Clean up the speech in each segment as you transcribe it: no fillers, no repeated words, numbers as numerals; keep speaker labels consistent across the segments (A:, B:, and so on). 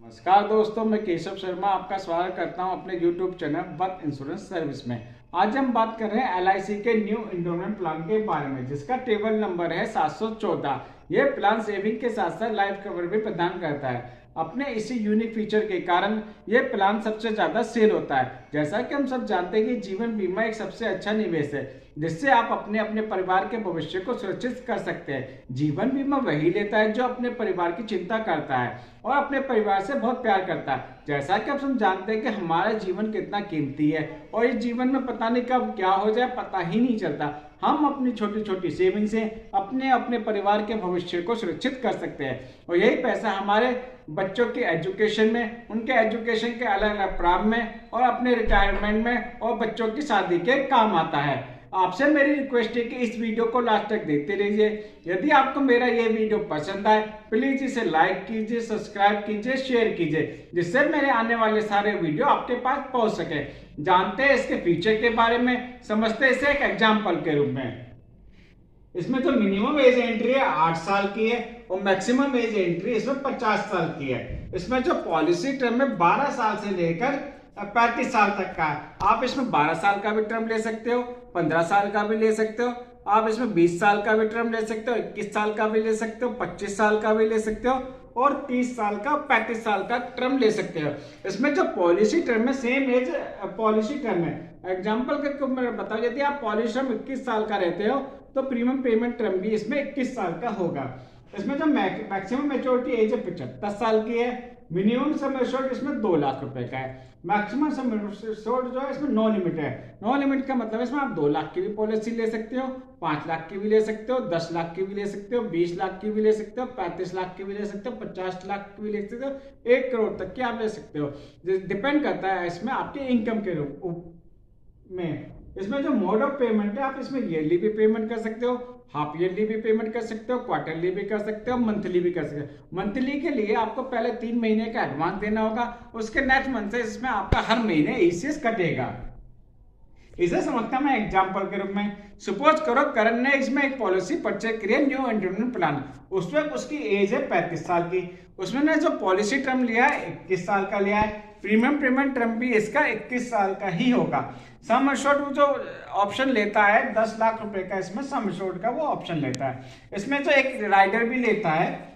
A: नमस्कार दोस्तों, मैं केशव शर्मा आपका स्वागत करता हूं अपने YouTube channel work insurance service में। आज हम बात कर रहे हैं LIC के न्यू इंडोमेंट प्लान के बारे में, जिसका टेबल नंबर है 714। यह प्लान सेविंग के साथ साथ लाइफ कवर भी प्रदान करता है। अपने इसी यूनिक फीचर के कारण यह प्लान सबसे ज्यादा सेल होता है। जैसा कि हम सब जानते हैं कि जीवन बीमा एक सबसे अच्छा निवेश है, जिससे आप अपने अपने परिवार के भविष्य को सुरक्षित कर सकते हैं। जीवन बीमा वही लेता है जो अपने परिवार की चिंता करता है और अपने परिवार से बहुत प्यार करता है। जैसा कि आप सब जानते हैं कि हमारा जीवन कितना कीमती है और इस जीवन में पता नहीं कब क्या हो जाए, पता ही नहीं चलता। हम अपनी छोटी छोटी सेविंग से अपने अपने परिवार के भविष्य को सुरक्षित कर सकते हैं और यही पैसा हमारे बच्चों के एजुकेशन में, उनके एजुकेशन के अलग अलग प्रारंभ में और अपने रिटायरमेंट में और बच्चों की शादी के काम आता है। आपसे मेरी रिक्वेस्ट है कि इस वीडियो को लास्ट तक देखते रहिए। यदि आपको मेरा ये वीडियो पसंद आए प्लीज इसे लाइक कीजिए, सब्सक्राइब कीजिए, शेयर कीजिए, जिससे मेरे आने वाले सारे वीडियो आपके पास पहुंच सके। जानते हैं इसके फीचर के बारे में, समझते हैं इसे एक एग्जाम्पल के रूप में। इसमें जो मिनिमम एज एंट्री है 8 साल की है और मैक्सिमम एज एंट्री इसमें 50 साल की है। इसमें जो पॉलिसी टर्म है 12 साल से लेकर 35 साल तक का है। आप इसमें 12 साल का भी टर्म ले सकते हो, 15 साल का भी ले सकते हो, आप इसमें 20 साल का भी टर्म ले सकते हो, 21 साल का भी ले सकते हो, 25 साल का भी ले सकते हो और 30 साल का, 35 साल का टर्म ले सकते हो। इसमें जो पॉलिसी टर्म है सेम एज पॉलिसी टर्म है। एग्जाम्पल के मैं बताऊं, यदि आप पॉलिसी टर्म 21 साल का रहते हो तो प्रीमियम पेमेंट टर्म भी इसमें 21 साल का होगा। इसमें जो मैक्सिमम मैच्योरिटी एज है 75 साल की है। मिनिमम सम एश्योर्ड इसमें 2 लाख रुपए का है। मैक्सिमम सम एश्योर्ड जो है इसमें नो लिमिट है। नो लिमिट का मतलब इसमें आप 2 लाख की भी पॉलिसी ले सकते हो, 5 लाख की भी ले सकते हो, 10 लाख की भी ले सकते हो, 20 लाख की भी ले सकते हो, 35 लाख की भी ले सकते हो, 50 लाख की भी ले सकते हो, 1 करोड़ तक की आप ले सकते हो। डिपेंड करता है इसमें आपके इनकम के रूप में। इसमें जो मोड ऑफ पेमेंट है, आप इसमें ईयरली भी पेमेंट कर सकते हो, हाफ ईयरली भी पेमेंट कर सकते हो, क्वार्टरली भी कर सकते हो, मंथली भी कर सकते हो। मंथली के लिए आपको पहले 3 महीने का एडवांस देना होगा, उसके नेक्स्ट मंथ से इसमें आपका हर महीने ईसीएस कटेगा। इसे समझता मैं एग्जाम्पल के रूप में। सपोज करो करण ने इसमें एक पॉलिसी परचेज करी है न्यू इंडियन प्लान। उस वक्त उसकी एज है 35 साल की। उसमें जो पॉलिसी टर्म लिया है 21 साल का लिया है। प्रीमियम पेमेंट टर्म भी इसका 21 साल का ही होगा। सम एश्योर्ड जो ऑप्शन लेता है 10 लाख रुपए का, इसमें सम एश्योर्ड का वो ऑप्शन लेता है। इसमें जो एक राइडर भी लेता है,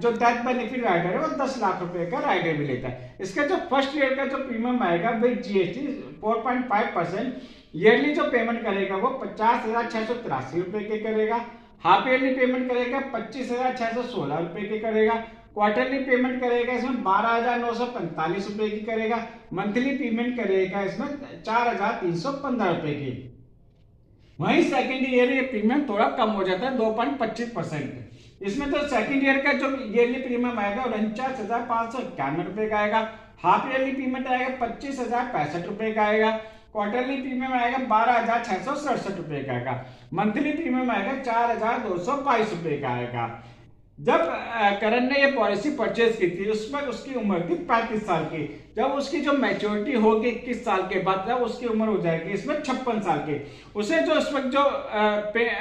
A: जो डेथ बेनिफिट राइडर है वो 10 लाख रुपए का राइडर भी लेता है। इसका जो फर्स्ट ईयर का जो प्रीमियम आएगा विद जीएसटी 4.5%। ईयरली जो पेमेंट करेगा वो 50,683 रुपए के करेगा। हाफ ईयरली पेमेंट करेगा 25,616 रुपए के करेगा। क्वार्टरली पेमेंट करेगा इसमें 12,945 रुपए की करेगा। मंथली पेमेंट करेगा इसमें 4,315 रुपए की। वहीं सेकेंड ईयर ये प्रीमियम थोड़ा कम हो जाता है 2.25%। इसमें तो सेकंड ईयर का जो ईयरली प्रीमियम आएगा 49,591 रुपए का आएगा। हाफ ईयरली पेमेंट आएगा 25,065 रुपए का आएगा। क्वार्टरली प्रीमियम आएगा 12,667 रुपए का आएगा। मंथली प्रीमियम आएगा 4,222 रुपए का आएगा। जब करण ने ये पॉलिसी परचेज की थी उस वक्त उसकी उम्र थी 35 साल की। जब उसकी जो मैच्योरिटी होगी 21 साल के बाद, जब उसकी उम्र हो जाएगी इसमें 56 साल की, उसे जो उस वक्त जो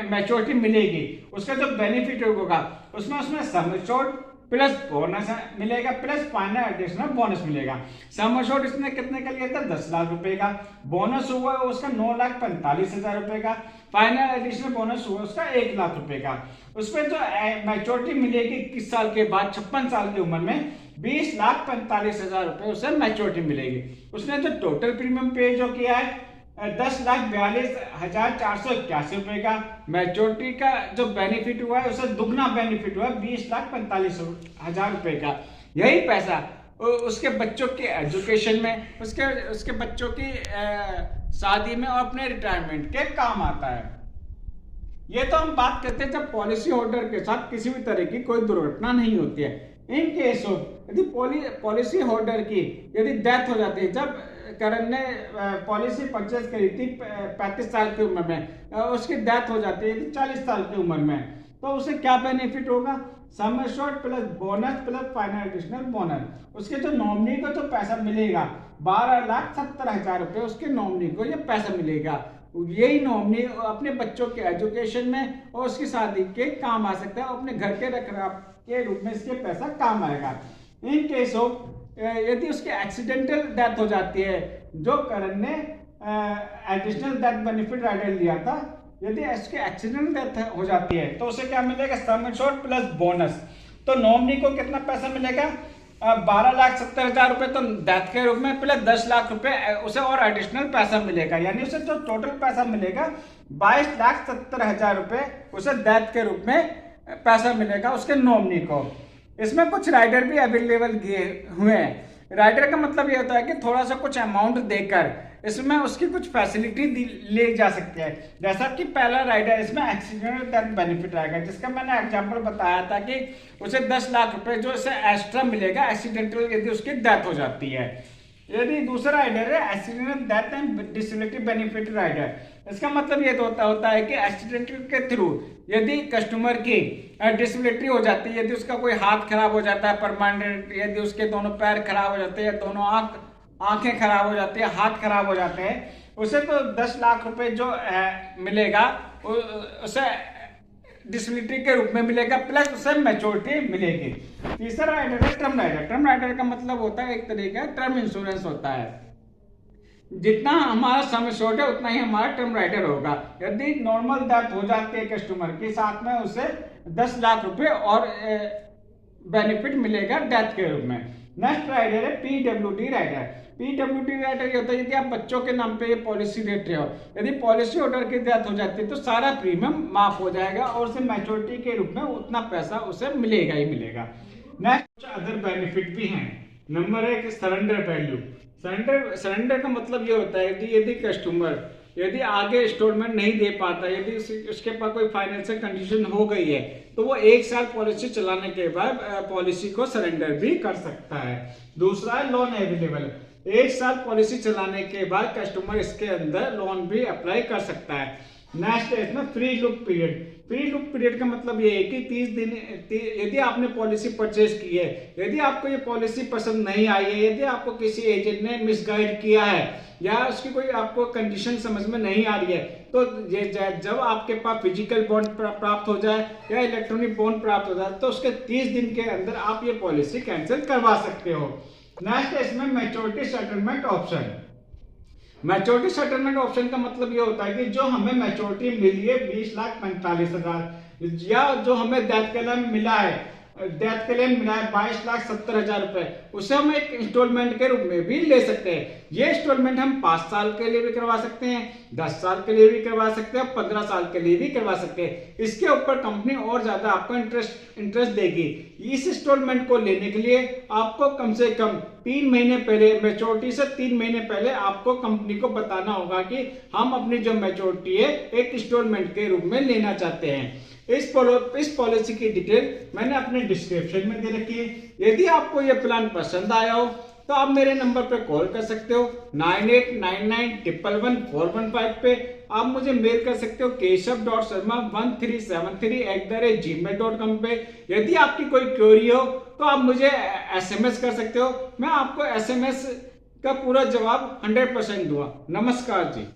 A: मैच्योरिटी मिलेगी उसका जो बेनिफिट होगा उसमें सम एश्योर्ड प्लस बोनस मिलेगा, प्लस फाइनल एडिशनल बोनस मिलेगा। सम एश्योर्ड इसने कितने का लिया था 10 लाख रुपए का। बोनस हुआ उसका 9,45,000 रुपए का। फाइनल एडिशनल बोनस हुआ उसका 1 लाख रुपए का। उसमें जो मैच्योरिटी मिलेगी 21 साल के बाद 56 साल की उम्र में 20,45,000 रुपए उसे मैच्योरिटी मिलेगी। उसने जो टोटल प्रीमियम पे जो किया है 10,42,481 रुपए का। मैच्योरिटी का जो बेनिफिट हुआ है उसे दुगना बेनिफिट हुआ 20,45,000 रुपए का। यही पैसा उसके बच्चों के एजुकेशन में, उसके बच्चों की शादी में और अपने रिटायरमेंट के काम आता है। ये तो हम बात करते हैं जब पॉलिसी होल्डर के साथ किसी भी तरह की कोई दुर्घटना नहीं होती है। इन केस ऑफ यदि पॉलिसी होल्डर की यदि डेथ हो जाती है, जब करण ने पॉलिसी परचेज करी थी 35 साल की उम्र में, उसकी डेथ हो जाती है 40 साल की उम्र में, तो उसे क्या बेनिफिट होगा? Sum assured plus bonus plus final additional bonus. उसके जो नॉमिनी को जो पैसा मिलेगा 12,70,000 रुपए उसके नॉमिनी को ये पैसा मिलेगा। यही नॉमिनी अपने बच्चों के एजुकेशन में और उसकी शादी के काम आ सकता है, अपने घर के रखरखाव के रूप में इसके पैसा काम आएगा। इन केस ऑफ यदि उसकी एक्सीडेंटल डेथ हो जाती है, जो करण ने एडिशनल डेथ बेनिफिट राइडर लिया था, यदि उसकी एक्सीडेंटल डेथ हो जाती है तो उसे क्या मिलेगा, सम एश्योर्ड प्लस बोनस। तो नॉमिनी को कितना पैसा मिलेगा, 12,70,000 रुपए तो डेथ के रूप में, प्लस 10 लाख रुपए उसे और एडिशनल पैसा मिलेगा, यानी उसे जो टोटल पैसा मिलेगा 22,70,000 रुपए उसे डेथ के रूप में पैसा मिलेगा उसके नॉमिनी को। इसमें कुछ राइडर भी अवेलेबल हुए हैं। राइडर का मतलब ये होता है कि थोड़ा सा कुछ अमाउंट देकर इसमें उसकी कुछ फैसिलिटी ले जा सकती है। जैसा कि पहला राइडर इसमें एक्सीडेंटल डेथ बेनिफिट आएगा, जिसका मैंने एग्जांपल बताया था कि उसे 10 लाख रुपए जो इसे एक्स्ट्रा मिलेगा एक्सीडेंटल यदि उसकी डेथ हो जाती है। यदि दूसरा राइडर है accidental death and disability benefit rider, इसका मतलब ये होता है कि एक्सीडेंटल के थ्रू यदि कस्टमर की डिसेबिलिटी हो जाती है, यदि उसका कोई हाथ खराब हो जाता है परमानेंट, यदि उसके दोनों पैर खराब हो जाते हैं, दोनों आंखें खराब हो जाती है, हाथ खराब हो जाते हैं, उसे तो 10 लाख रुपए जो मिलेगा उसे डिसेबिलिटी के रूप में मिलेगा, प्लस उसे मैच्योरिटी मिलेगी। तीसरा राइडर है टर्म राइडर। टर्म राइडर का मतलब होता है एक तरीके का टर्म इंश्योरेंस होता है, जितना हमारा सम एश्योर्ड है उतना ही हमारा टर्म राइडर होगा। यदि नॉर्मल डेथ हो जाती है कस्टमर के साथ में उसे 10 लाख रुपए और बेनिफिट मिलेगा डेथ के रूप में। नेक्स्ट राइडर है पीडब्ल्यूडी राइडर। पीडब्ल्यूडी राइडर ये होता है यदि आप बच्चों के नाम पे ये पॉलिसी लेते हो, यदि पॉलिसी होल्डर की डेथ हो जाती है तो सारा प्रीमियम माफ हो जाएगा और उसे मैच्योरिटी के रूप में उतना पैसा उसे मिलेगा ही मिलेगा। नेक्स्ट अदर बेनिफिट भी हैं। Number 1 surrender value. सरेंडर का मतलब ये होता है कि यदि कस्टमर यदि आगे इंस्टॉलमेंट नहीं दे पाता, यदि उसके पास कोई फाइनेंशियल कंडीशन हो गई है तो वो 1 साल पॉलिसी चलाने के बाद पॉलिसी को सरेंडर भी कर सकता है। दूसरा है लोन अवेलेबल। 1 साल पॉलिसी चलाने के बाद कस्टमर इसके अंदर लोन भी अप्लाई कर सकता है। नेक्स्ट है इसमें free look period. Free look period का मतलब ये है कि 30 दिन यदि आपने पॉलिसी परचेज की है, यदि आपको ये पॉलिसी पसंद नहीं आई है, यदि आपको किसी एजेंट ने मिसगाइड किया है या उसकी कोई आपको कंडीशन समझ में नहीं आ रही है, तो ये जब आपके पास फिजिकल बॉन्ड प्राप्त हो जाए या इलेक्ट्रॉनिक बॉन्ड प्राप्त हो जाए तो उसके 30 दिन के अंदर आप ये पॉलिसी कैंसिल करवा सकते हो। नेक्स्ट है इसमें maturity settlement option. Maturity settlement option का मतलब ये होता है कि जो हमें मैच्योरिटी मिली है 20,45,000 या जो हमें डेथ के लिए मिला है 22,70,000 रुपए, उसे हम एक इंस्टॉलमेंट के रूप में भी ले सकते हैं। ये इंस्टॉलमेंट हम 5 साल के लिए भी करवा सकते हैं, 10 साल के लिए भी करवा सकते हैं, 15 साल के लिए भी करवा सकते हैं। इसके ऊपर कंपनी और ज्यादा आपको इंटरेस्ट देगी। इस इंस्टॉलमेंट को लेने के लिए आपको कम से कम 3 महीने पहले, मैच्योरिटी से 3 महीने पहले आपको कंपनी को बताना होगा कि हम अपनी जो मैच्योरिटी है एक इंस्टॉलमेंट के रूप में लेना चाहते हैं। इस पॉलिसी की डिटेल मैंने अपने डिस्क्रिप्शन में दे रखी है। यदि आपको यह प्लान पसंद आया हो तो आप मेरे नंबर पर कॉल कर सकते हो 9899111415 पे। आप मुझे मेल कर सकते हो keshav.sharma1373@gmail.com पे। यदि आपकी कोई क्वेरी हो तो आप मुझे SMS कर सकते हो, मैं आपको SMS का पूरा जवाब 100% दूंगा। नमस्कार जी।